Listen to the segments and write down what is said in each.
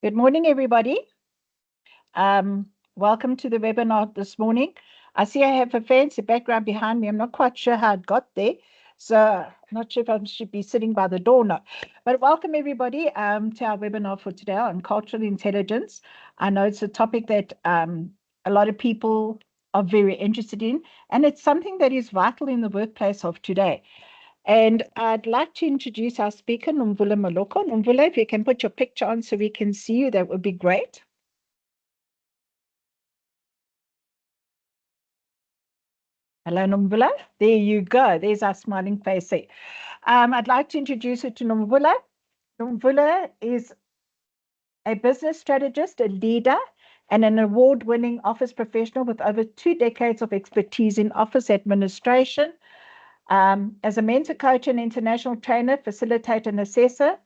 Good morning, everybody. Welcome to the webinar this morning. I see I have a fancy background behind me. I'm not quite sure how it got there. So I'm not sure if I should be sitting by the door now. But welcome, everybody, to our webinar for today on cultural intelligence. I know it's a topic that a lot of people are very interested in, and it's something that is vital in the workplace of today. And I'd like to introduce our speaker, Nomvula Moloko. Nomvula, if you can put your picture on so we can see you, that would be great. Hello, Nomvula. There you go. There's our smiling face there. I'd like to introduce you to Nomvula. Nomvula is a business strategist, a leader, and an award-winning office professional with over 2 decades of expertise in office administration. As a mentor, coach, and international trainer, facilitator, and assessor,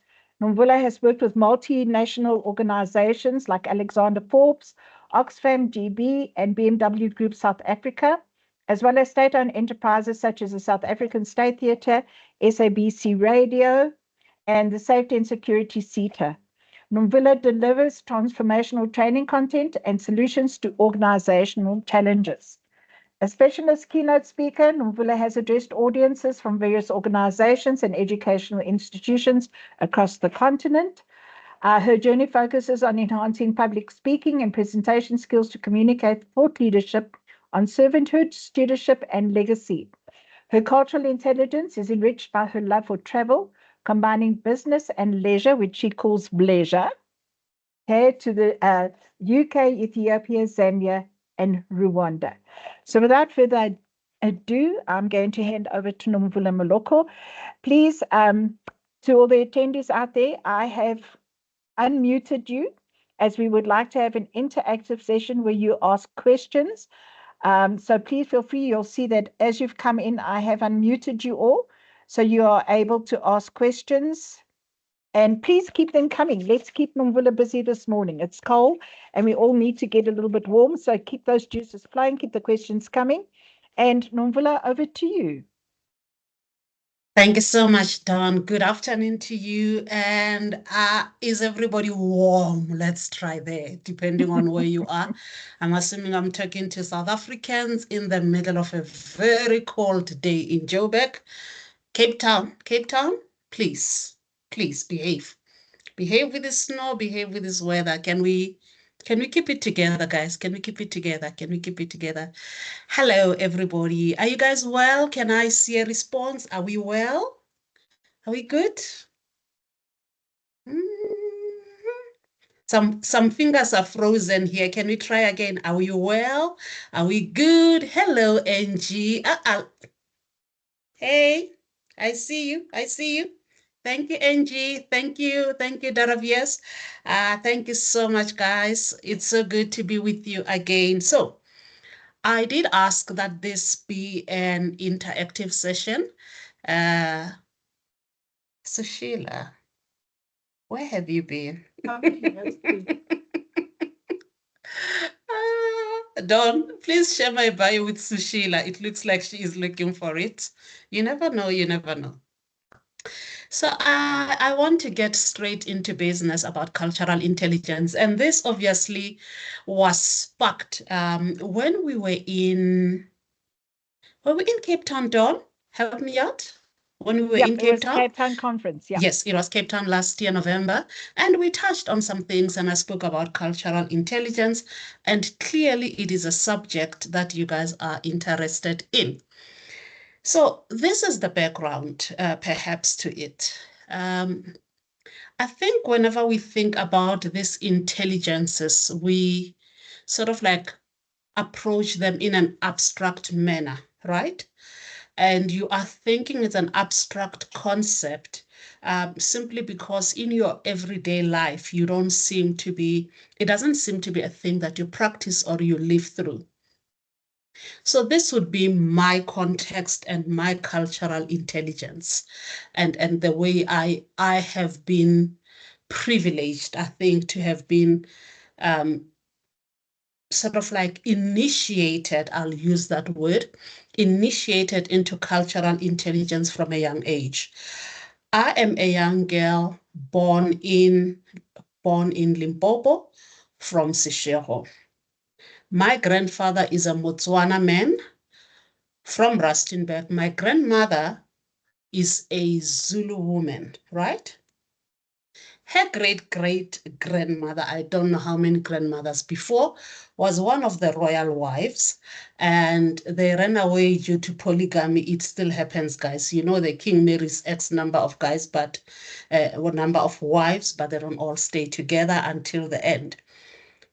Nomvula has worked with multinational organizations like Alexander Forbes, Oxfam GB, and BMW Group South Africa, as well as state-owned enterprises such as the South African State Theatre, SABC Radio, and the Safety and Security SETA. Nomvula delivers transformational training content and solutions to organizational challenges. A specialist keynote speaker, Nomvula has addressed audiences from various organizations and educational institutions across the continent. Her journey focuses on enhancing public speaking and presentation skills to communicate thought leadership on servanthood, stewardship, and legacy. Her cultural intelligence is enriched by her love for travel, combining business and leisure, which she calls bleisure, to the UK, Ethiopia, Zambia, and Rwanda. So without further ado, I'm going to hand over to Nomvula Moloko. Please, to all the attendees out there, I have unmuted you as we would like to have an interactive session where you ask questions. So please feel free. You'll see that as you've come in, I have unmuted you all. So you are able to ask questions. And please keep them coming. Let's keep Nomvula busy this morning. It's cold and we all need to get a little bit warm. So keep those juices flowing, keep the questions coming. And Nomvula, over to you. Thank you so much, Dawn. Good afternoon to you. And is everybody warm? Let's try there, depending on where you are. I'm assuming I'm talking to South Africans in the middle of a very cold day in Joburg. Cape Town, please behave. Behave with the snow, behave with this weather. Can we keep it together, guys? Can we keep it together? Can we keep it together? Hello, everybody. Are you guys well? Can I see a response? Are we well? Are we good? Some fingers are frozen here. Can we try again? Are we well? Are we good? Hello, Angie. Hey, I see you. I see you. Thank you, Angie. Thank you, Daravies. Thank you so much, guys. It's so good to be with you again. So I did ask that this be an interactive session. Sushila, where have you been? Dawn, please share my bio with Sushila. It looks like she is looking for it. You never know, you never know. So I want to get straight into business about cultural intelligence. And this obviously was sparked when we were in Cape Town, Dawn? Help me out. When we were in Cape Town? Cape Town conference, yeah. Yes, it was Cape Town last year, November. And we touched on some things and I spoke about cultural intelligence. And clearly it is a subject that you guys are interested in. So this is the background, perhaps, to it. I think whenever we think about these intelligences, we sort of like approach them in an abstract manner, right? And you are thinking it's an abstract concept simply because in your everyday life, it doesn't seem to be a thing that you practice or you live through. So this would be my context and my cultural intelligence and the way I have been privileged, I think, to have been sort of like initiated, I'll use that word, initiated into cultural intelligence from a young age. I am a young girl born in born in Limpopo from Seshego. My grandfather is a Motswana man from Rustenburg. My grandmother is a Zulu woman, right? Her great-great-grandmother, I don't know how many grandmothers before, was one of the royal wives, and they ran away due to polygamy. It still happens, guys. You know, the king marries X number of guys, but number of wives, but they don't all stay together until the end.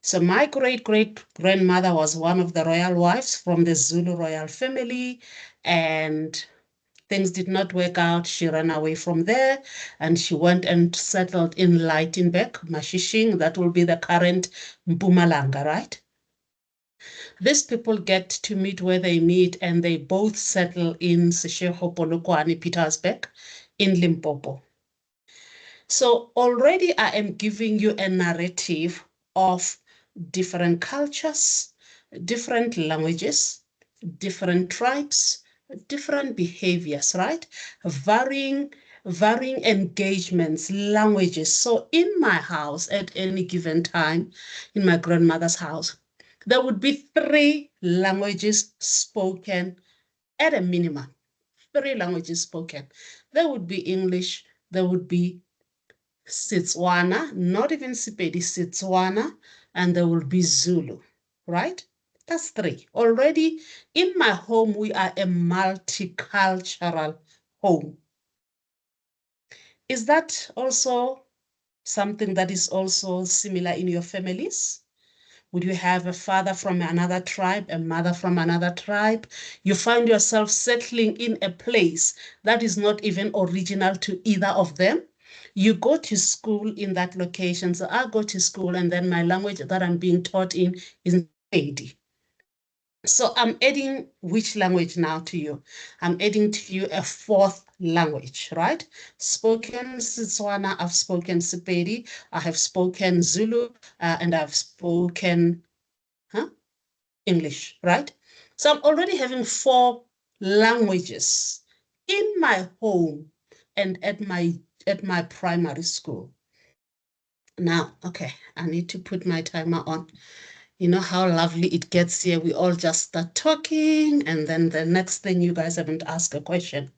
So my great-great-grandmother was one of the royal wives from the Zulu royal family, and things did not work out. She ran away from there and she went and settled in Lightenberg, Mashishing. That will be the current Mpumalanga, right? These people get to meet where they meet and they both settle in Seshego, Polokwane, Pietersburg in Limpopo. So already I am giving you a narrative of different cultures, different languages, different tribes, different behaviors, right? Varying engagements, languages. So in my house at any given time, in my grandmother's house, there would be 3 languages spoken at a minimum. 3 languages spoken. There would be English, there would be Setswana, not even Sepedi, Setswana, and there will be Zulu, right? That's 3. Already in my home, we are a multicultural home. Is that also something that is also similar in your families? Would you have a father from another tribe, a mother from another tribe? You find yourself settling in a place that is not even original to either of them. You go to school in that location. So I go to school and then my language that I'm being taught in is Pedi. So I'm adding which language now to you? I'm adding to you a 4th language, right? Spoken Setswana, I've spoken Sepedi, I have spoken Zulu, and I've spoken English, right? So I'm already having 4 languages in my home and at my primary school. Now, okay, I need to put my timer on. You know how lovely it gets here. We all just start talking, and then the next thing you guys haven't asked a question.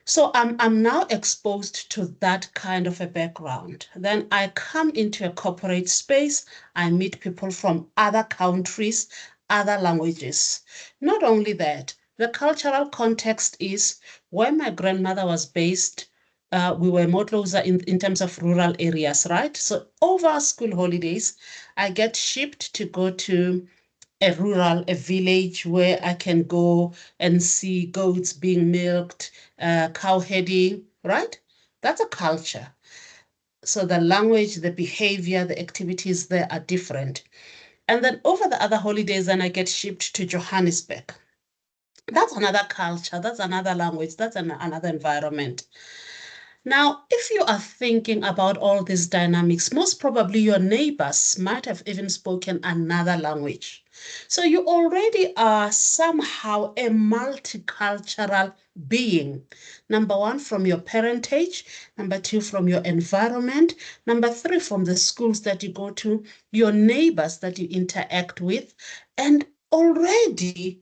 So I'm now exposed to that kind of a background. Then I come into a corporate space. I meet people from other countries, other languages. Not only that, the cultural context is where my grandmother was based. We were more closer in terms of rural areas, right? So over school holidays, I get shipped to go to a village where I can go and see goats being milked, cow herding, right? That's a culture. So the language, the behavior, the activities there are different. And then over the other holidays, then I get shipped to Johannesburg. That's another culture, that's another language, that's another environment. Now, if you are thinking about all these dynamics, most probably your neighbors might have even spoken another language. So you already are somehow a multicultural being. Number 1, from your parentage. Number 2, from your environment. Number 3, from the schools that you go to, your neighbors that you interact with. And already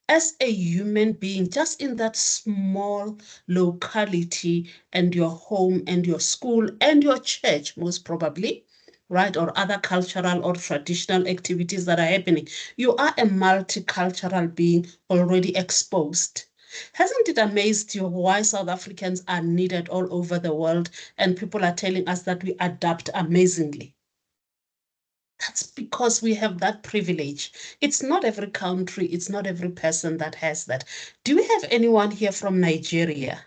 as a human being, just in that small locality and your home and your school and your church, most probably, right? Or other cultural or traditional activities that are happening. You are a multicultural being already exposed. Hasn't it amazed you why South Africans are needed all over the world and people are telling us that we adapt amazingly? That's because we have that privilege. It's not every country, it's not every person that has that. Do we have anyone here from Nigeria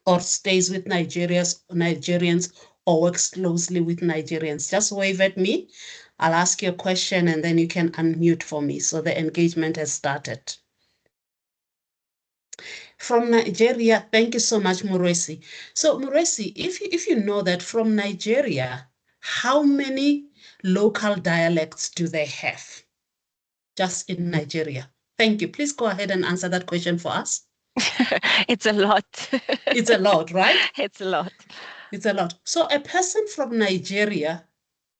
or stays with Nigerians or works closely with Nigerians? Just wave at me. I'll ask you a question and then you can unmute for me. So the engagement has started. From Nigeria, thank you so much, Muresi. So Muresi, if you know that from Nigeria, how many local dialects do they have just in Nigeria? Thank you. Please go ahead and answer that question for us. It's a lot. It's a lot, right? It's a lot. It's a lot. So a person from Nigeria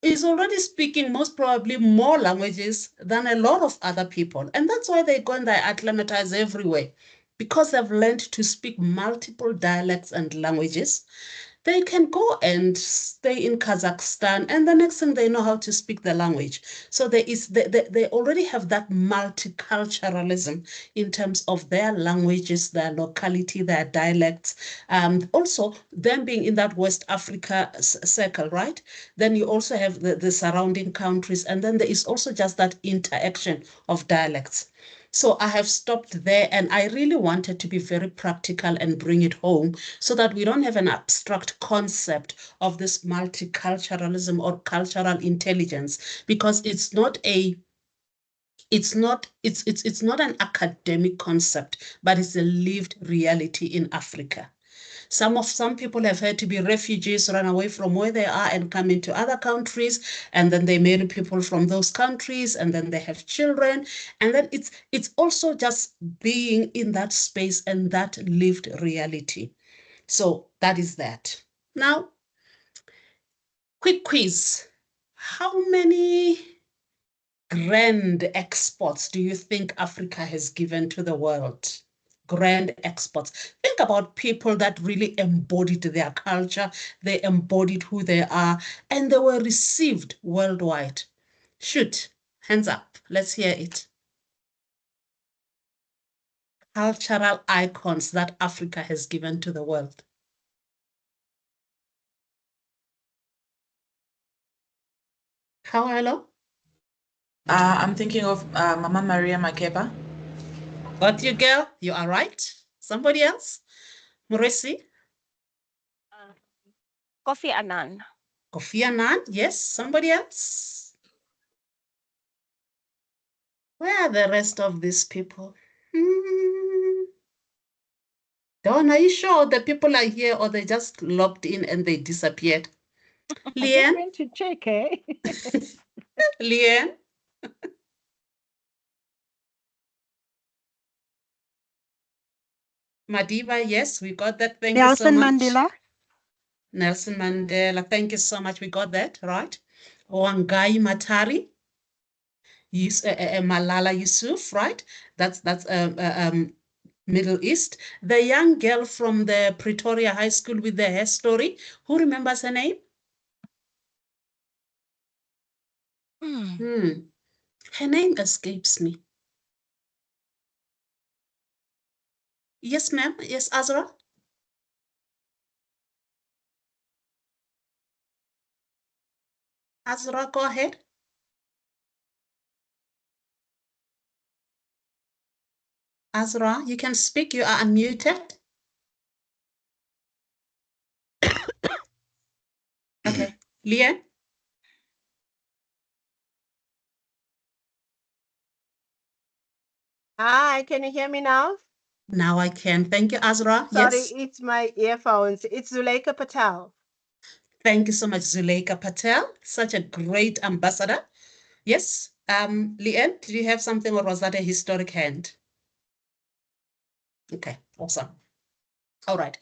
is already speaking most probably more languages than a lot of other people. And that's why they go and they acclimatize everywhere, because they've learned to speak multiple dialects and languages. They can go and stay in Kazakhstan, and the next thing they know how to speak the language. So they already have that multiculturalism in terms of their languages, their locality, their dialects. Also, them being in that West Africa circle, right? Then you also have the surrounding countries, and then there is also just that interaction of dialects. So I have stopped there, and I really wanted to be very practical and bring it home so that we don't have an abstract concept of this multiculturalism or cultural intelligence, because it's not an academic concept, but it's a lived reality in Africa. Some people have had to be refugees, run away from where they are and come into other countries, and then they marry people from those countries, and then they have children, and then it's also just being in that space and that lived reality. So that is that. Now, quick quiz. How many grand exports do you think Africa has given to the world? Grand exports. Think about people that really embodied their culture, they embodied who they are, and they were received worldwide. Shoot, hands up. Let's hear it. Cultural icons that Africa has given to the world. How, hello? I'm thinking of Mama Maria Makeba. Got you, girl. You are right. Somebody else? Muresi? Kofi Annan. Kofi Annan? Yes. Somebody else? Where are the rest of these people? Dawn, are you sure the people are here, or they just logged in and they disappeared? I just Leanne? went to check, eh? Leanne? Madiba, yes, we got that. Thank you so much. Nelson Mandela. Nelson Mandela, thank you so much. We got that, right? Wangai Matari. Malala Yusuf, right? That's Middle East. The young girl from the Pretoria High School with the hair story. Who remembers her name? Her name escapes me. Yes, ma'am. Yes, Azra. Azra, go ahead. Azra, you can speak. You are unmuted. Okay. Leah? Hi, can you hear me now? Now I can. Thank you, Azra. Sorry, Yes. it's my earphones. It's Zuleika Patel. Thank you so much, Zuleika Patel. Such a great ambassador. Yes. Leanne, did you have something, or was that a historic hand? Okay, awesome. All right.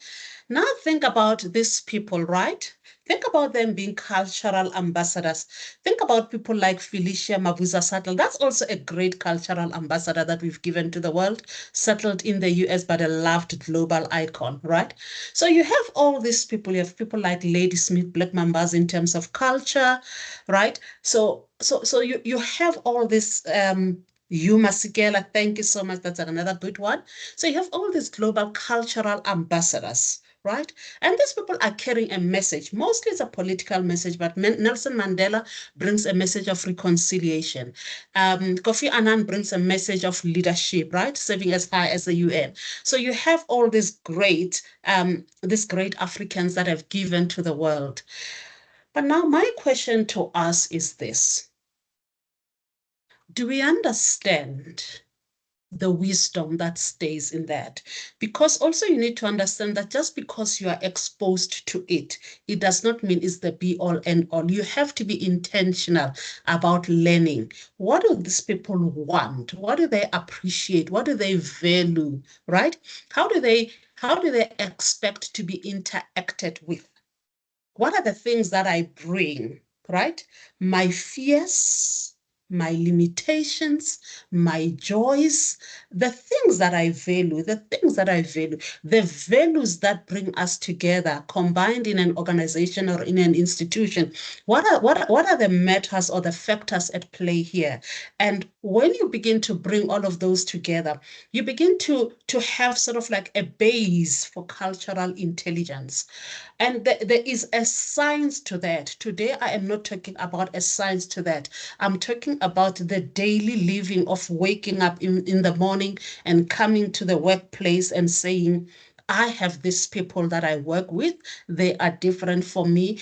Now think about these people, right? Think about them being cultural ambassadors. Think about people like Felicia Mabuza Settle. That's also a great cultural ambassador that we've given to the world, settled in the US, but a loved global icon, right? So you have all these people. You have people like Lady Smith, Black Mambas in terms of culture, right? So you have all this Yuma Sikela, thank you so much. That's another good one. So you have all these global cultural ambassadors, right? And these people are carrying a message. Mostly it's a political message, but Nelson Mandela brings a message of reconciliation. Kofi Annan brings a message of leadership, right? Serving as high as the UN. So you have all these great Africans that have given to the world. But now my question to us is this. Do we understand the wisdom that stays in that? Because also you need to understand that just because you are exposed to it, it does not mean it's the be all end all. You have to be intentional about learning. What do these people want? What do they appreciate? What do they value, right? How do they expect to be interacted with? what are the things that I bring, right? My fears, my limitations, my joys, the things that I value, the values that bring us together, combined in an organization or in an institution. What are the matters or the factors at play here? And when you begin to bring all of those together, you begin to have sort of like a base for cultural intelligence. And there is a science to that. Today, I am not talking about a science to that. I'm talking about the daily living of waking up in the morning and coming to the workplace and saying, I have these people that I work with. They are different from me.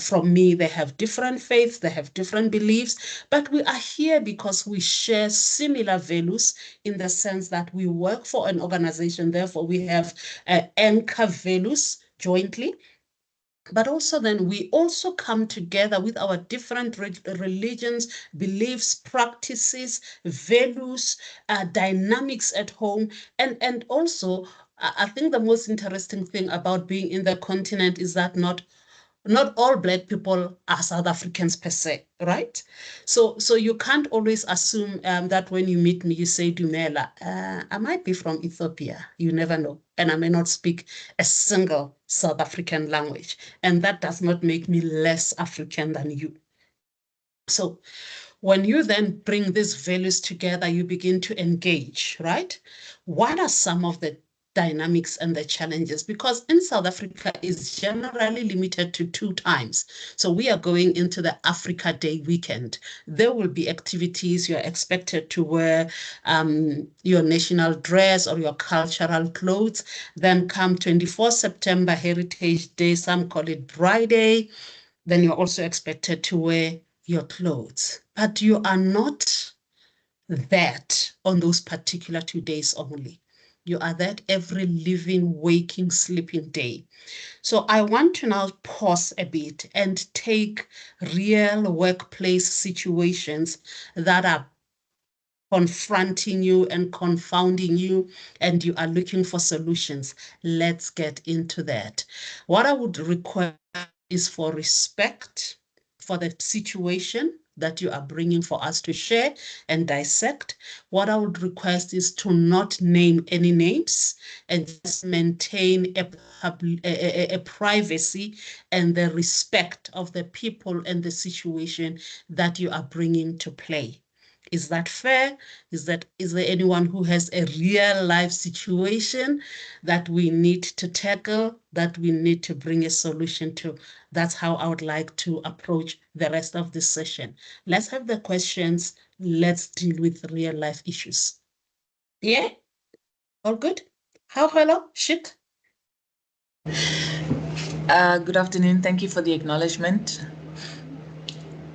From me, they have different faiths. They have different beliefs. But we are here because we share similar values in the sense that we work for an organization. Therefore, we have anchor values jointly. But also then we also come together with our different religions, beliefs, practices, values, dynamics at home. And also, I think the most interesting thing about being in the continent is that not all Black people are South Africans per se, right? So you can't always assume that when you meet me, you say, Dumela, I might be from Ethiopia. You never know. And I may not speak a single South African language. And that does not make me less African than you. So when you then bring these values together, you begin to engage, right? What are some of the dynamics and the challenges? Because in South Africa, it's generally limited to 2 times. So we are going into the Africa Day weekend. There will be activities. You're expected to wear your national dress or your cultural clothes. Then come 24 September, Heritage Day, some call it Bride Day. Then you're also expected to wear your clothes. But you are not that on those particular 2 days only. You are that every living, waking, sleeping day. So I want to now pause a bit and take real workplace situations that are confronting you and confounding you, and you are looking for solutions. Let's get into that. What I would require is for respect for the situation that you are bringing for us to share and dissect. What I would request is to not name any names and just maintain a privacy and the respect of the people and the situation that you are bringing to play. Is that fair? Is there anyone who has a real life situation that we need to tackle, that we need to bring a solution to? That's how I would like to approach the rest of this session. Let's have the questions. Let's deal with real life issues. Yeah? All good? Hello? Shit? Good afternoon. Thank you for the acknowledgement.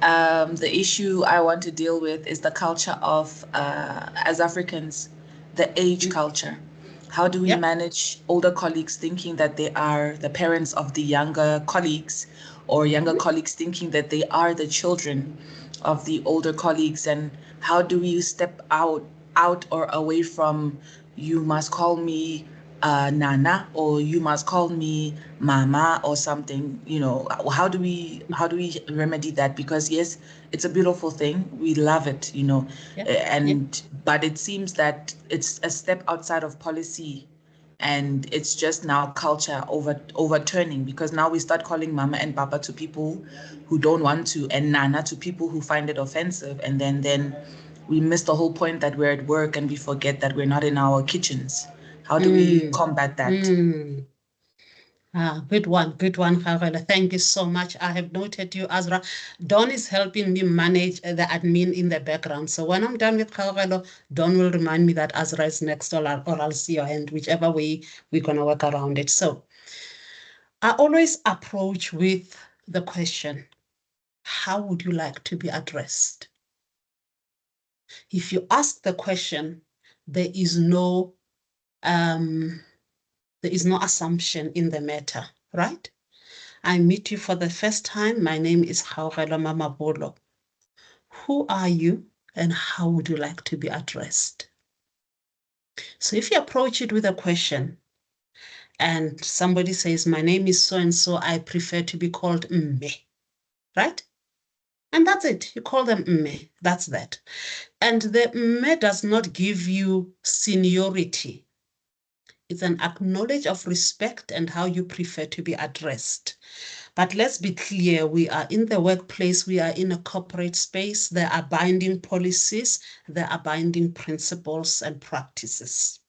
The issue I want to deal with is the culture of, as Africans, the age culture. How do we manage older colleagues thinking that they are the parents of the younger colleagues, or younger colleagues thinking that they are the children of the older colleagues? And how do we step out or away from, you must call me Nana, or you must call me Mama, or something? How do we remedy that? Because yes, it's a beautiful thing, we love it, but it seems that it's a step outside of policy, and it's just now culture overturning, because now we start calling Mama and Papa to people who don't want to, and Nana to people who find it offensive, and then we miss the whole point that we're at work and we forget that we're not in our kitchens. How do we combat that? Good one, Khavela. Thank you so much. I have noted you, Azra. Don is helping me manage the admin in the background. So when I'm done with Khavela, Don will remind me that Azra is next, or I'll see your hand, whichever way we're going to work around it. So I always approach with the question, how would you like to be addressed? If you ask the question, there is no assumption in the matter, right? I meet you for the first time. My name is Haugelo Mamabolo. Who are you and how would you like to be addressed? So if you approach it with a question and somebody says, my name is so-and-so, I prefer to be called Mme, right? And that's it. You call them Mme. That's that. And the Mme does not give you seniority. It's an acknowledge of respect and how you prefer to be addressed. But let's be clear, we are in the workplace, we are in a corporate space, there are binding policies, there are binding principles and practices.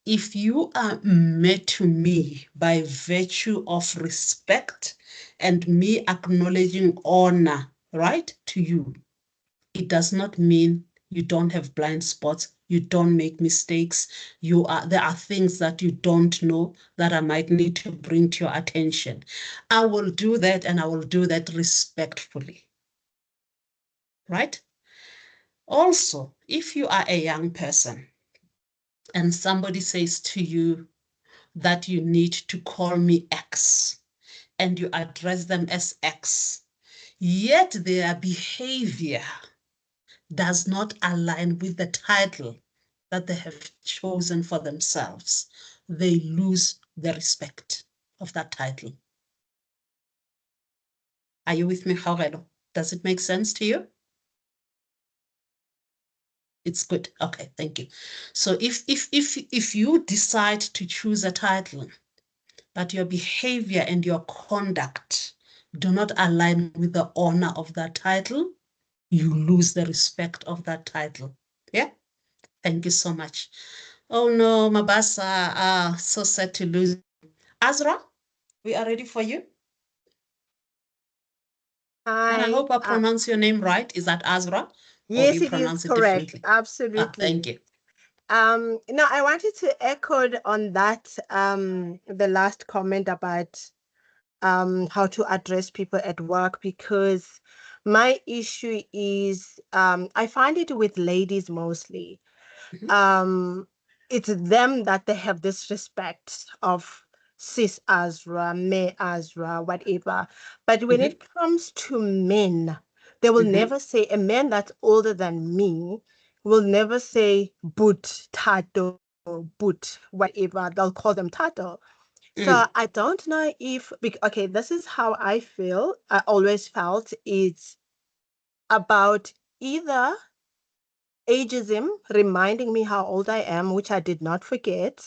If you are met to me by virtue of respect and me acknowledging honor, right, to you, it does not mean you don't have blind spots, you don't make mistakes, there are things that you don't know that I might need to bring to your attention. I will do that, and I will do that respectfully, right? Also, if you are a young person and somebody says to you that you need to call me X, and you address them as X, yet their behavior does not align with the title that they have chosen for themselves, they lose the respect of that title. Are you with me, Gaurelo? Does it make sense to you? It's good. Okay, thank you. So if you decide to choose a title, but your behavior and your conduct do not align with the honor of that title, you lose the respect of that title. Yeah? Thank you so much. Oh no, Mabasa, so sad to lose. Azra, we are ready for you. Hi. And I hope I pronounce your name right. Is that Azra? Yes, you it is pronounce it correct. differently? Absolutely. Thank you. No, I wanted to echo on that, the last comment about how to address people at work, because my issue is I find it with ladies mostly. It's them that they have this respect of sis Azra, me Azra, whatever. But when it comes to men, they will never say, a man that's older than me will never say boot, tato, boot, whatever. They'll call them tato. So I don't know if, okay, this is how I feel. I always felt it's about either ageism, reminding me how old I am, which I did not forget.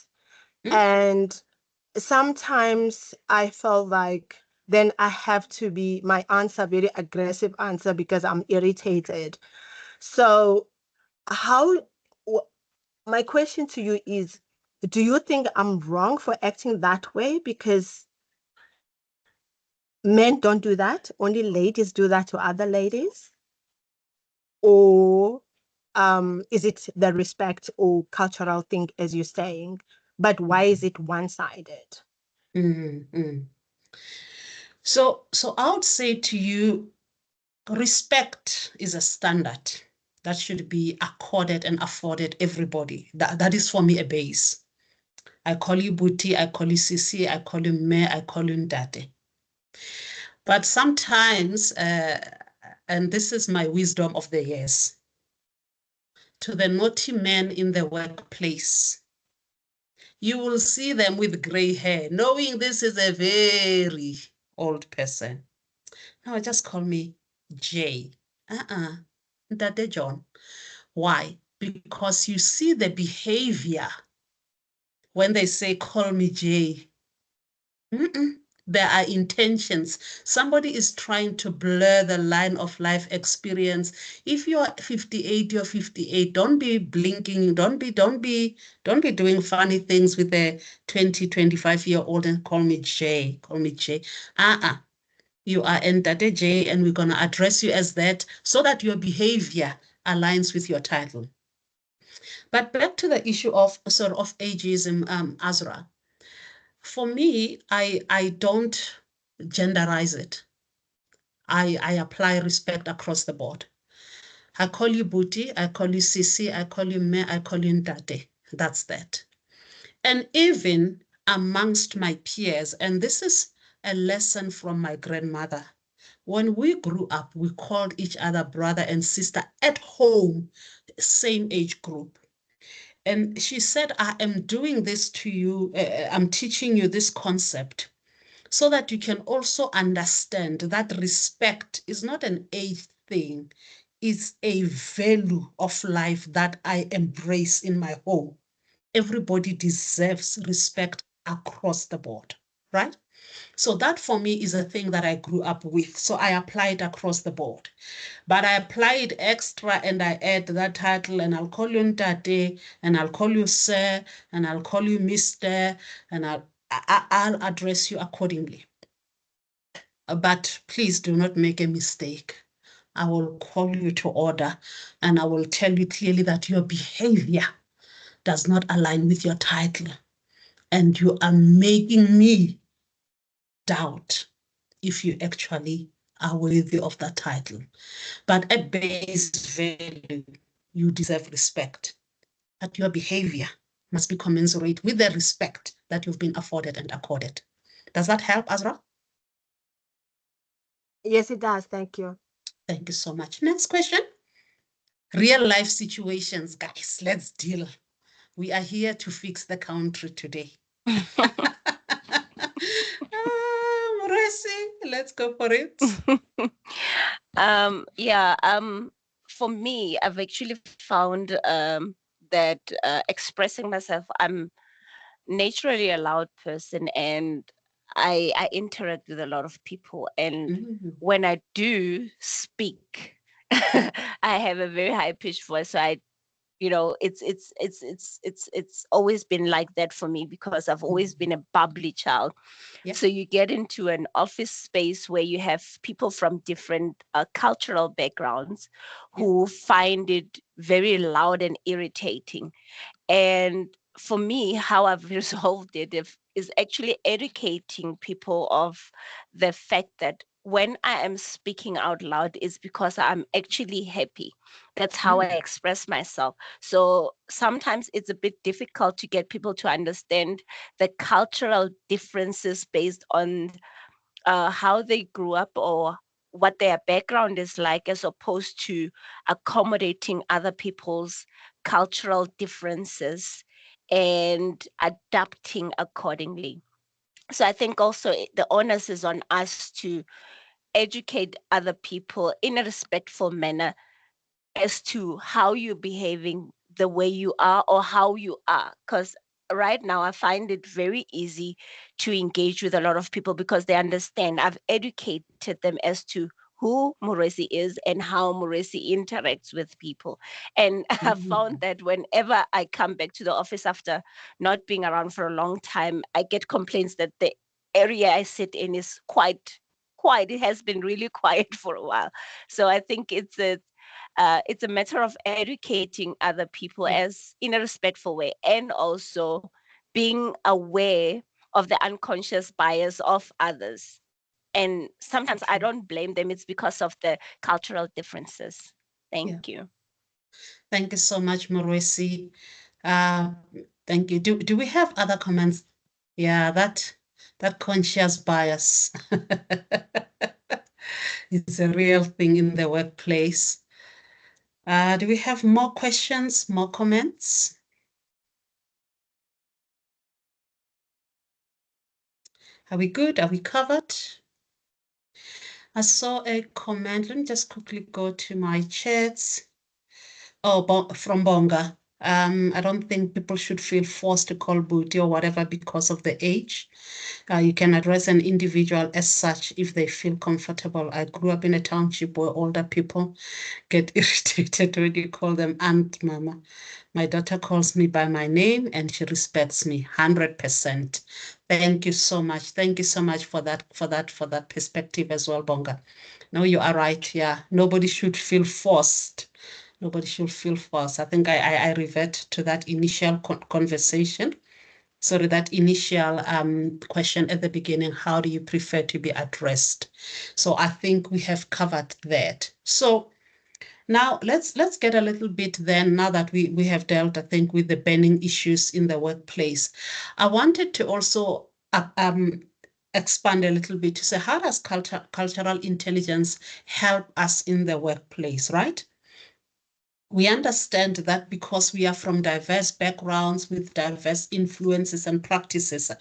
And sometimes I felt like then I have to be my answer, very aggressive answer, because I'm irritated. So my question to you is, do you think I'm wrong for acting that way? Because men don't do that, only ladies do that to other ladies? Or is it the respect or cultural thing, as you're saying? But why is it one-sided? So I would say to you, respect is a standard that should be accorded and afforded everybody. That is for me a base. I call you Buti, I call you Sisi, I call you Me, I call you Ndate. But sometimes, and this is my wisdom of the years, to the naughty men in the workplace, you will see them with gray hair, knowing this is a very old person. No, just call me Jay. Ndate John. Why? Because you see the behavior when they say, call me Jay. There are intentions. Somebody is trying to blur the line of life experience. If you're 58, you're 58. Don't be blinking. Don't be doing funny things with a 20, 25-year-old and call me Jay. Call me Jay. You are Ndate Jay, and we're going to address you as that so that your behavior aligns with your title. But back to the issue of sort of ageism, Azra. For me, I don't genderize it. I apply respect across the board. I call you Buti, I call you Sisi, I call you Me, I call you Ndate. That's that. And even amongst my peers, and this is a lesson from my grandmother. When we grew up, we called each other brother and sister at home, same age group. And she said, I am doing this to you. I'm teaching you this concept so that you can also understand that respect is not an age thing. It's a value of life that I embrace in my home. Everybody deserves respect across the board, right? So that for me is a thing that I grew up with. So I apply it across the board. But I apply it extra and I add that title, and I'll call you Ntate, and I'll call you Sir, and I'll call you Mr., and I'll address you accordingly. But please do not make a mistake. I will call you to order, and I will tell you clearly that your behavior does not align with your title, and you are making me doubt if you actually are worthy of that title. But at base value, you deserve respect. But your behavior must be commensurate with the respect that you've been afforded and accorded. Does that help, Azra? Yes, it does. Thank you. Thank you so much. Next question. Real life situations, guys, let's deal. We are here to fix the country today. Moresi, let's go for it. For me, I've actually found that expressing myself, I'm naturally a loud person, and I interact with a lot of people. And when I do speak, I have a very high pitched voice. So it's always been like that for me because I've always been a bubbly child. Yep. So you get into an office space where you have people from different cultural backgrounds who find it very loud and irritating. And for me, how I've resolved it is actually educating people of the fact that when I am speaking out loud is because I'm actually happy. That's how I express myself. So sometimes it's a bit difficult to get people to understand the cultural differences based on how they grew up or what their background is like, as opposed to accommodating other people's cultural differences and adapting accordingly. So I think also the onus is on us to educate other people in a respectful manner as to how you're behaving, the way you are, or how you are. Because right now I find it very easy to engage with a lot of people because they understand. I've educated them as to who Moresi is and how Moresi interacts with people. And I've found that whenever I come back to the office after not being around for a long time, I get complaints that the area I sit in is quite quiet. It has been really quiet for a while. So I think it's a matter of educating other people as in a respectful way, and also being aware of the unconscious bias of others. And sometimes I don't blame them. It's because of the cultural differences. Thank you. Thank you so much, Moresi. Thank you. Do we have other comments? Yeah, that conscious bias is a real thing in the workplace. Do we have more questions, more comments? Are we good? Are we covered? I saw a comment. Let me just quickly go to my chats. Oh, from Bonga. I don't think people should feel forced to call Booty or whatever because of the age. You can address an individual as such if they feel comfortable. I grew up in a township where older people get irritated when you call them Aunt Mama. My daughter calls me by my name and she respects me 100%. Thank you so much. Thank you so much for that perspective as well, Bonga. No, you are right. Yeah, nobody should feel forced. Nobody should feel forced. I think I revert to that initial conversation. Sorry, that initial question at the beginning, how do you prefer to be addressed? So I think we have covered that. So now let's get a little bit then, now that we have dealt, I think, with the burning issues in the workplace. I wanted to also expand a little bit to say, how does cultural intelligence help us in the workplace, right? We understand that because we are from diverse backgrounds with diverse influences and practices,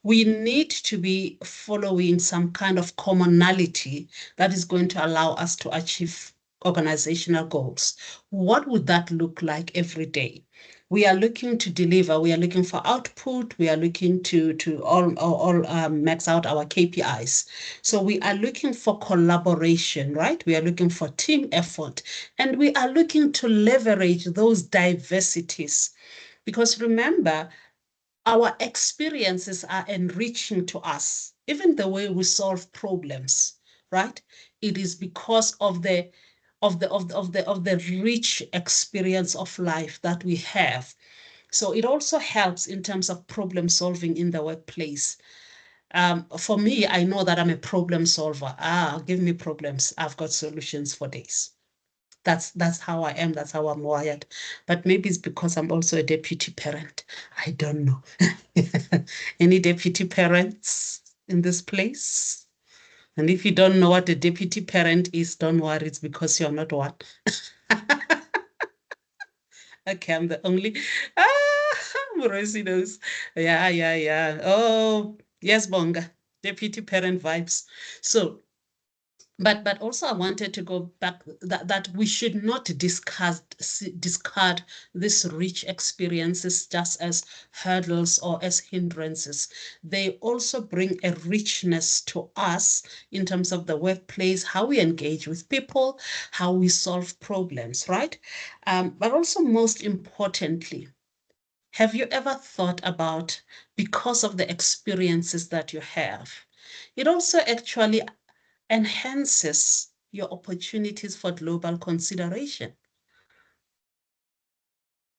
we need to be following some kind of commonality that is going to allow us to achieve organizational goals. What would that look like every day? We are looking to deliver, we are looking for output, we are looking to all max out our KPIs. So we are looking for collaboration, right? We are looking for team effort, and we are looking to leverage those diversities. Because remember, our experiences are enriching to us, even the way we solve problems, right? It is because of the rich experience of life that we have. So it also helps in terms of problem solving in the workplace. For me, I know that I'm a problem solver. Give me problems. I've got solutions for days. That's how I am. That's how I'm wired. But maybe it's because I'm also a deputy parent. I don't know. Any deputy parents in this place? And if you don't know what a deputy parent is, don't worry. It's because you're not one. Okay, I'm the only. Morosi knows. Yeah. Oh, yes, Bonga. Deputy parent vibes. So, but also I wanted to go back that we should not discard these rich experiences just as hurdles or as hindrances. They also bring a richness to us in terms of the workplace, how we engage with people, how we solve problems, right? But also most importantly, have you ever thought about, because of the experiences that you have, it also actually enhances your opportunities for global consideration.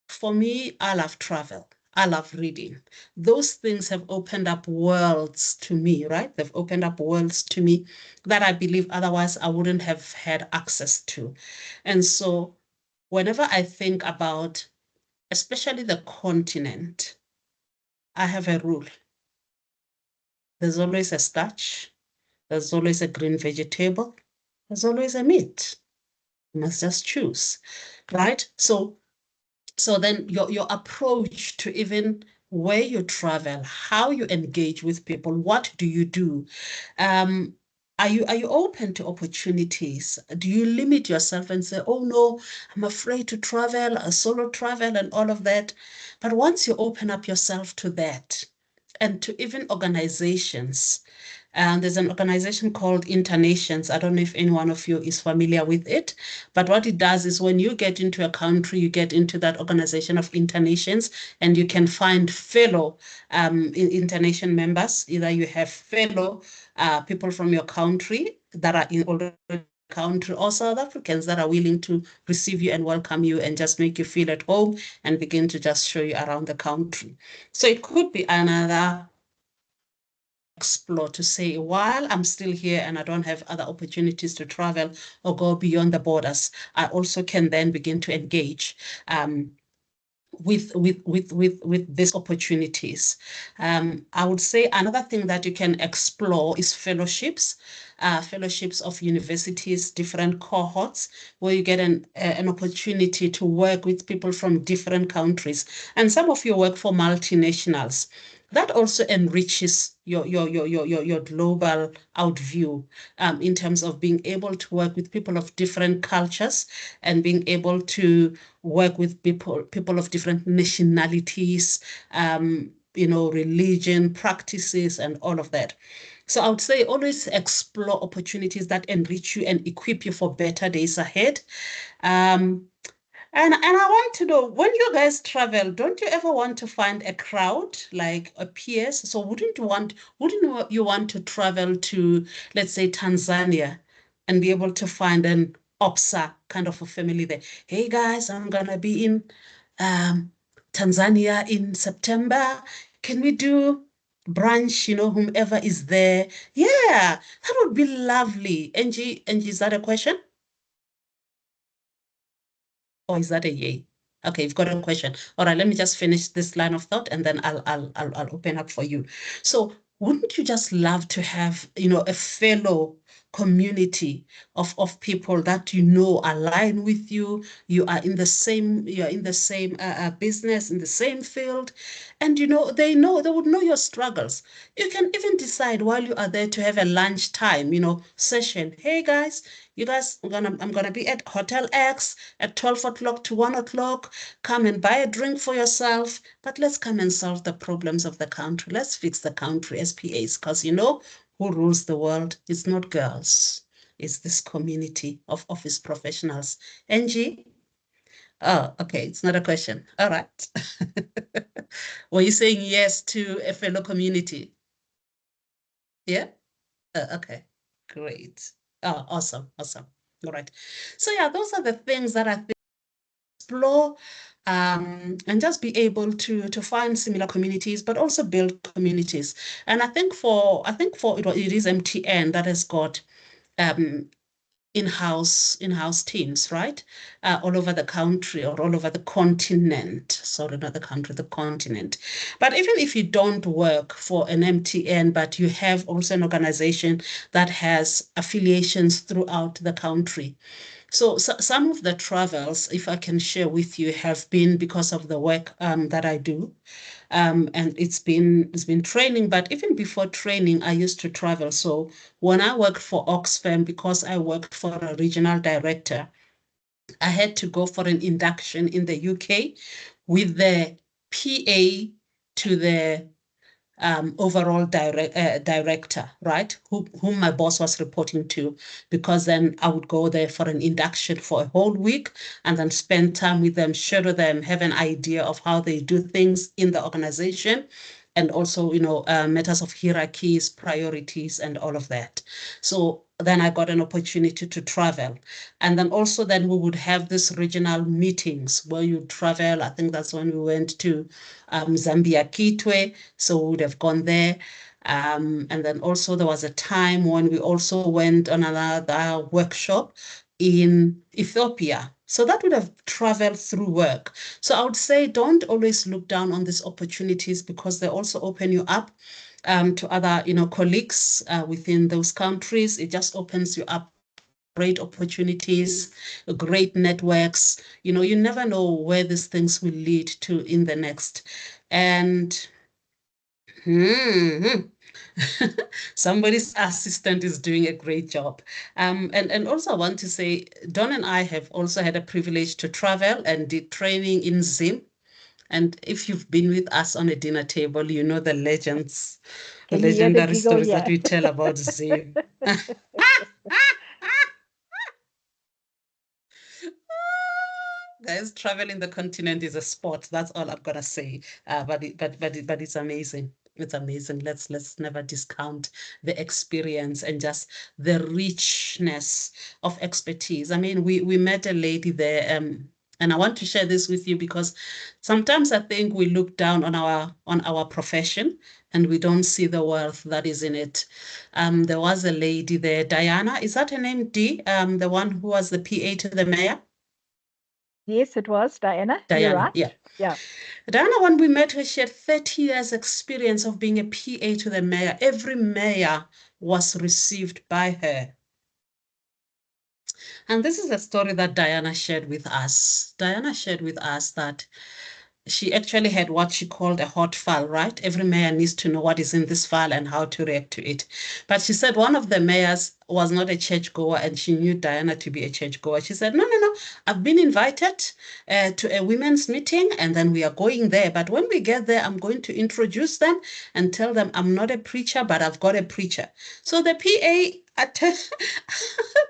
For me, I love travel. I love reading. Those things have opened up worlds to me, right? They've opened up worlds to me that I believe otherwise I wouldn't have had access to. And so whenever I think about, especially the continent, I have a rule. There's always a starch. There's always a green vegetable. There's always a meat. You must just choose, right? So then your approach to even where you travel, how you engage with people, what do you do? Are you open to opportunities? Do you limit yourself and say, oh no, I'm afraid to travel, a solo travel and all of that? But once you open up yourself to that, and to even organizations, there's an organization called Internations. I don't know if any one of you is familiar with it, but what it does is when you get into a country, you get into that organization of Internations, and you can find fellow Internation members. Either you have fellow people from your country that are in already country, or South Africans that are willing to receive you and welcome you and just make you feel at home and begin to just show you around the country. So it could be another explore to say, while I'm still here and I don't have other opportunities to travel or go beyond the borders, I also can then begin to engage with these opportunities. I would say another thing that you can explore is fellowships. Fellowships of universities, different cohorts, where you get an opportunity to work with people from different countries. And some of you work for multinationals. That also enriches your global outview in terms of being able to work with people of different cultures and being able to work with people of different nationalities, religion, practices, and all of that. So I would say always explore opportunities that enrich you and equip you for better days ahead. And I want to know, when you guys travel, don't you ever want to find a crowd, like a peers? So wouldn't you want to travel to, let's say, Tanzania, and be able to find an OPSA kind of a family there? Hey guys, I'm gonna be in Tanzania in September. Can we do brunch, whomever is there? Yeah, that would be lovely. Angie, is that a question? Or is that a yay? Okay, you've got a question. All right, let me just finish this line of thought and then I'll open up for you. So wouldn't you just love to have, a fellow community of people that you know align with you. You are in the same business, in the same field, and they would know your struggles. You can even decide while you are there to have a lunchtime, session. Hey guys, I'm gonna be at Hotel X at 12 o'clock to 1 o'clock. Come and buy a drink for yourself, but let's come and solve the problems of the country. Let's fix the country as PAs, because who rules the world? It's not girls. It's this community of office professionals. Angie? Oh, okay. It's not a question. All right. Were you saying yes to a fellow community? Yeah? Okay. Great. Oh, awesome. Awesome. All right. So yeah, those are the things that I think explore and just be able to find similar communities, but also build communities. And I think for it is MTN that has got in-house teams, right? All over the country or all over the continent. Sorry, not the country, the continent. But even if you don't work for an MTN, but you have also an organization that has affiliations throughout the country. So some of the travels, if I can share with you, have been because of the work that I do. And it's been training, but even before training, I used to travel. So when I worked for Oxfam, because I worked for a regional director, I had to go for an induction in the UK with the PA to the overall director, right? Whom my boss was reporting to, because then I would go there for an induction for a whole week and then spend time with them, shadow them, have an idea of how they do things in the organization, and also, matters of hierarchies, priorities, and all of that. So then I got an opportunity to travel. And then also then we would have these regional meetings where you travel. I think that's when we went to Zambia, Kitwe. So we would have gone there. And then also there was a time when we also went on another workshop in Ethiopia. So that would have traveled through work. So I would say don't always look down on these opportunities, because they also open you up to other, colleagues within those countries. It just opens you up great opportunities, great networks. You never know where these things will lead to in the next. And somebody's assistant is doing a great job. And also I want to say, Don and I have also had a privilege to travel and did training in Zim. And if you've been with us on a dinner table, you know the legends, the Can you hear the legendary giggle stories here? that we tell about Zim. Guys, traveling the continent is a sport. That's all I'm gonna say. But it's amazing. It's amazing. Let's never discount the experience and just the richness of expertise. I mean, we met a lady there, and I want to share this with you because sometimes I think we look down on our profession and we don't see the worth that is in it. There was a lady there, Diana. Is that her name, D? The one who was the PA to the mayor? Yes, it was Diana. You're Diana, right. yeah. Yeah. Diana, when we met her, she had 30 years experience of being a PA to the mayor. Every mayor was received by her. And this is a story that Diana shared with us. Diana shared with us that she actually had what she called a hot file, right? Every mayor needs to know what is in this file and how to react to it. But she said one of the mayors was not a churchgoer, and she knew Diana to be a churchgoer. She said, no, I've been invited to a women's meeting, and then we are going there. But when we get there, I'm going to introduce them and tell them I'm not a preacher, but I've got a preacher. So the PA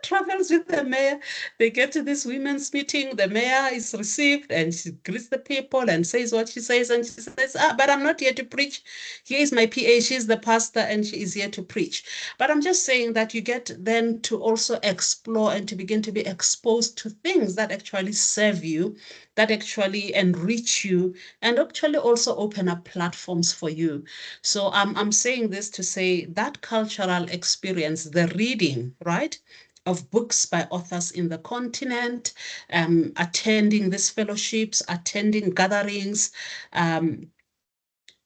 travels with the mayor. They get to this women's meeting. The mayor is received and she greets the people and says what she says. And she says, but I'm not here to preach. Here is my PA. She's the pastor and she is here to preach. But I'm just saying that you get then to also explore and to begin to be exposed to things that actually serve you, that actually enrich you, and actually also open up platforms for you. So I'm saying this to say that cultural experience, the reading, right, of books by authors in the continent, attending these fellowships, attending gatherings,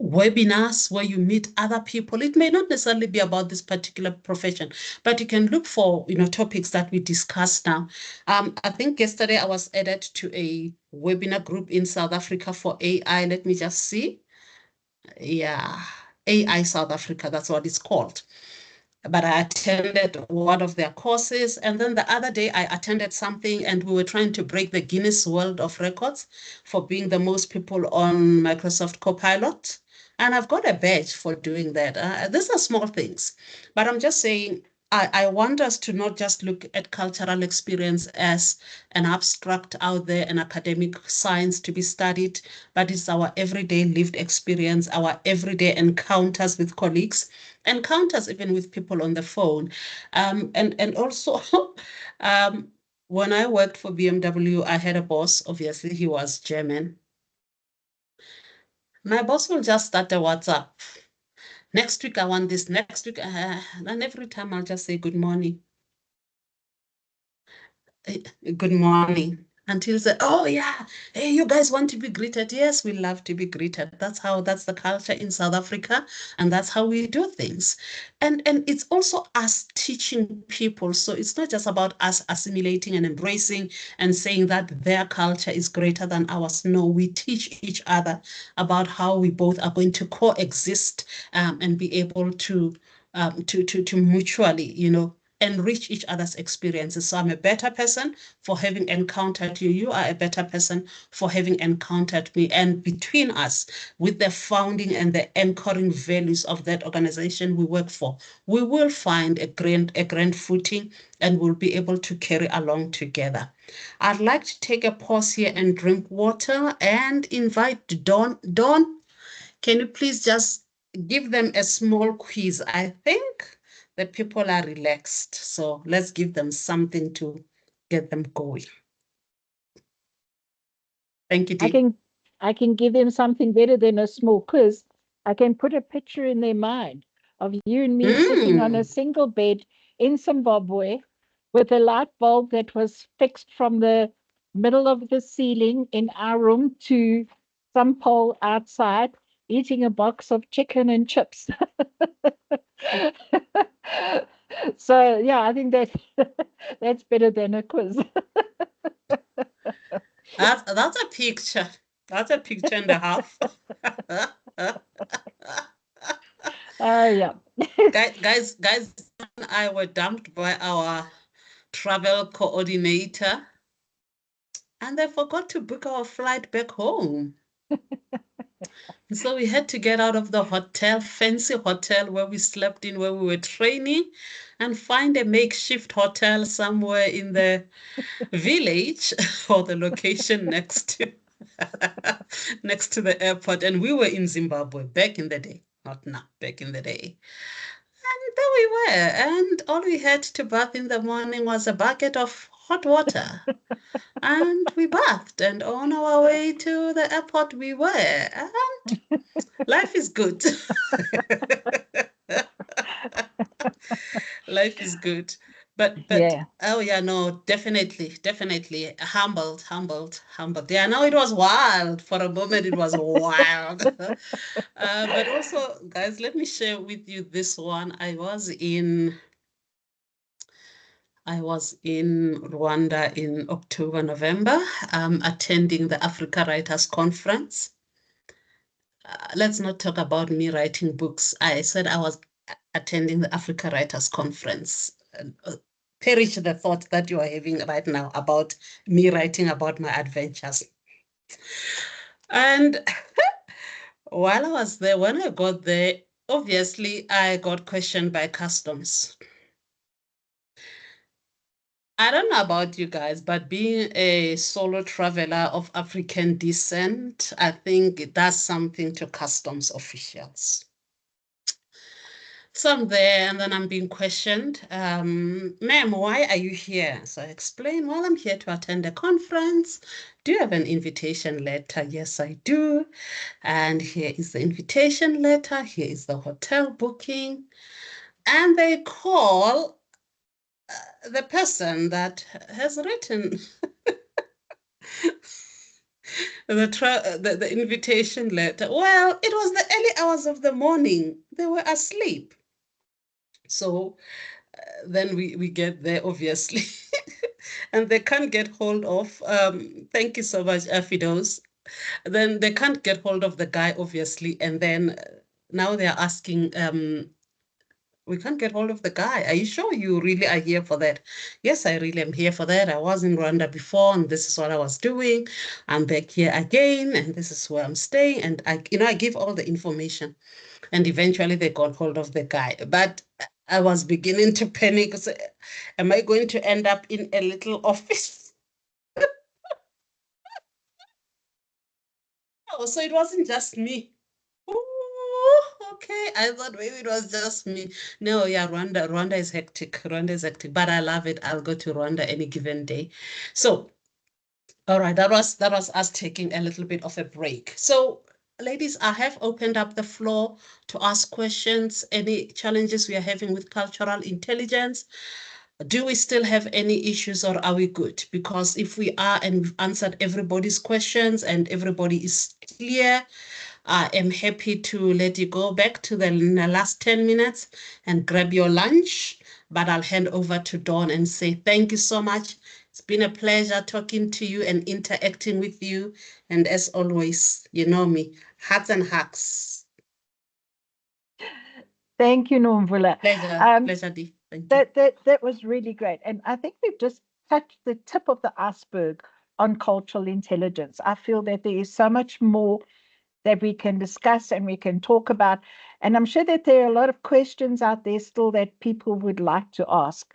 webinars where you meet other people. It may not necessarily be about this particular profession, but you can look for, topics that we discuss now. I think yesterday I was added to a webinar group in South Africa for AI. Let me just see. Yeah, AI South Africa, that's what it's called. But I attended one of their courses. And then the other day I attended something and we were trying to break the Guinness World of Records for being the most people on Microsoft Copilot. And I've got a badge for doing that. These are small things, but I'm just saying, I want us to not just look at cultural experience as an abstract out there, an academic science to be studied, but it's our everyday lived experience, our everyday encounters with colleagues, encounters even with people on the phone. And also, when I worked for BMW, I had a boss. Obviously, he was German. My boss will just start a WhatsApp. Next week, I want this. Next week, and every time I'll just say, good morning. Good morning. Until say, oh yeah, hey, you guys want to be greeted? Yes, we love to be greeted. That's the culture in South Africa, and that's how we do things. And it's also us teaching people. So it's not just about us assimilating and embracing and saying that their culture is greater than ours. No, we teach each other about how we both are going to coexist and be able to mutually, enrich each other's experiences. So I'm a better person for having encountered you. You are a better person for having encountered me. And between us, with the founding and the anchoring values of that organization we work for, we will find a grand footing and we'll be able to carry along together. I'd like to take a pause here and drink water and invite Dawn. Dawn, can you please just give them a small quiz? I think the people are relaxed, so let's give them something to get them going. Thank you, Dee. I can give them something better than a small quiz. I can put a picture in their mind of you and me sitting on a single bed in Zimbabwe with a light bulb that was fixed from the middle of the ceiling in our room to some pole outside, eating a box of chicken and chips. So yeah, I think that's better than a quiz. That's a picture. That's a picture and a half. Yeah. guys, and I were dumped by our travel coordinator, and they forgot to book our flight back home. So we had to get out of the hotel, fancy hotel where we slept in, where we were training, and find a makeshift hotel somewhere in the village or the location next to the airport. And we were in Zimbabwe back in the day, not now, back in the day. And there we were. And all we had to bath in the morning was a bucket of hot water. And we bathed, and on our way to the airport we were. And life is good. Life is good. But Yeah. Oh yeah, no, definitely humbled. Yeah, no, it was wild. For a moment it was wild. But also, guys, let me share with you this one. I was in Rwanda in October, November, attending the Africa Writers Conference. Let's not talk about me writing books. I said I was attending the Africa Writers Conference. Perish the thought that you are having right now about me writing about my adventures. And while I was there, when I got there, obviously I got questioned by customs. I don't know about you guys, but being a solo traveler of African descent, I think it does something to customs officials. So I'm there and then I'm being questioned. Ma'am, why are you here? So I explain, well, I'm here to attend a conference. Do you have an invitation letter? Yes, I do. And here is the invitation letter. Here is the hotel booking. And they call the person that has written the invitation letter. Well, it was the early hours of the morning. They were asleep. So then we get there, obviously. And they can't get hold of, thank you so much, Fidos. Then they can't get hold of the guy, obviously. And then now they're asking, we can't get hold of the guy. Are you sure you really are here for that? Yes, I really am here for that. I was in Rwanda before, and this is what I was doing. I'm back here again, and this is where I'm staying. And I give all the information. And eventually they got hold of the guy. But I was beginning to panic. So, am I going to end up in a little office? Oh, so it wasn't just me. Ooh, okay. I thought maybe it was just me. No, yeah, Rwanda is hectic. Rwanda is hectic, but I love it. I'll go to Rwanda any given day. So, all right, that was us taking a little bit of a break. So, ladies, I have opened up the floor to ask questions, any challenges we are having with cultural intelligence. Do we still have any issues or are we good? Because if we are and we've answered everybody's questions and everybody is clear, I am happy to let you go back to the last 10 minutes and grab your lunch. But I'll hand over to Dawn and say thank you so much. It's been a pleasure talking to you and interacting with you. And as always, you know me, hearts and hugs. Thank you, Nomvula. Pleasure, Dee. Thank you. That was really great. And I think we've just touched the tip of the iceberg on cultural intelligence. I feel that there is so much more that we can discuss and we can talk about. And I'm sure that there are a lot of questions out there still that people would like to ask.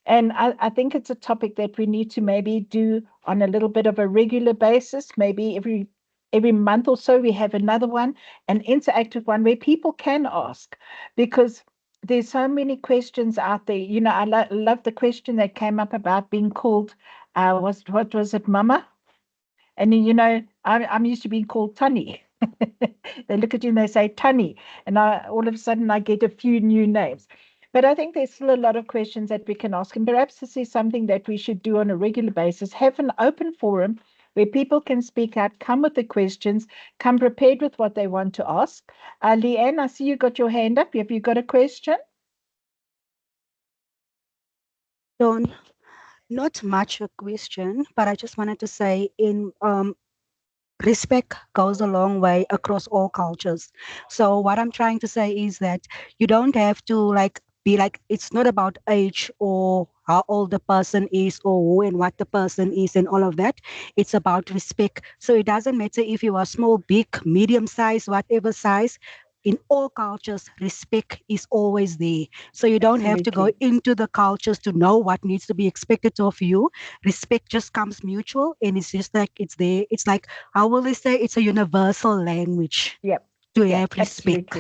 And I think it's a topic that we need to maybe do on a little bit of a regular basis, maybe every month or so we have another one, an interactive one where people can ask, because there's so many questions out there. You know, I love the question that came up about being called, what was it, Mama? And you know, I'm used to being called Tunny. They look at you and they say Tunny, and all of a sudden I get a few new names. But I think there's still a lot of questions that we can ask, and perhaps this is something that we should do on a regular basis. Have an open forum where people can speak out, come with the questions, come prepared with what they want to ask. Leanne, I see you got your hand up. Have you got a question? Don't, not much a question, but I just wanted to say in respect goes a long way across all cultures. So what I'm trying to say is that you don't have to like be like, it's not about age or how old the person is or who and what the person is and all of that. It's about respect. So it doesn't matter if you are small, big, medium size, whatever size. In all cultures, respect is always there. So you don't have to go into the cultures to know what needs to be expected of you. Respect just comes mutual, and it's just like it's there. It's like, how will they say, it's a universal language to have respect.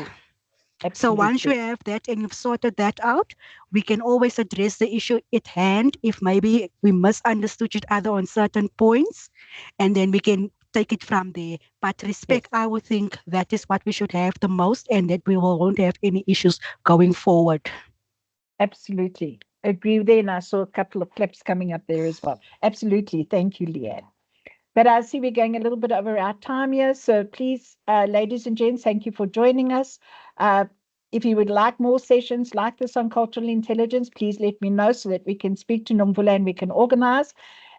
Absolutely. So once you have that and you've sorted that out, we can always address the issue at hand if maybe we misunderstood each other on certain points, and then we can take it from there. But respect, I would think that is what we should have the most, and that we won't have any issues going forward. Absolutely. Agree there. And I saw a couple of clips coming up there as well. Absolutely. Thank you, Leanne. But I see we're going a little bit over our time here. So please, ladies and gents, thank you for joining us. If you would like more sessions like this on cultural intelligence, please let me know so that we can speak to Nomvula and we can organize.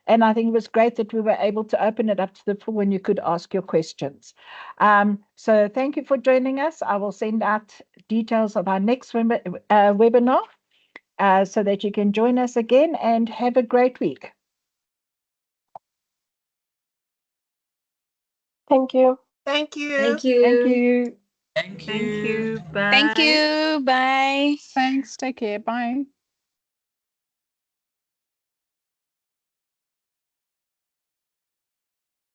And I think it was great that we were able to open it up to the floor when you could ask your questions. So thank you for joining us. I will send out details of our next webinar so that you can join us again, and have a great week. Thank you. Thank you. Thank you. Thank you. Thank you. Bye. Thank you. Bye. Thanks. Take care. Bye.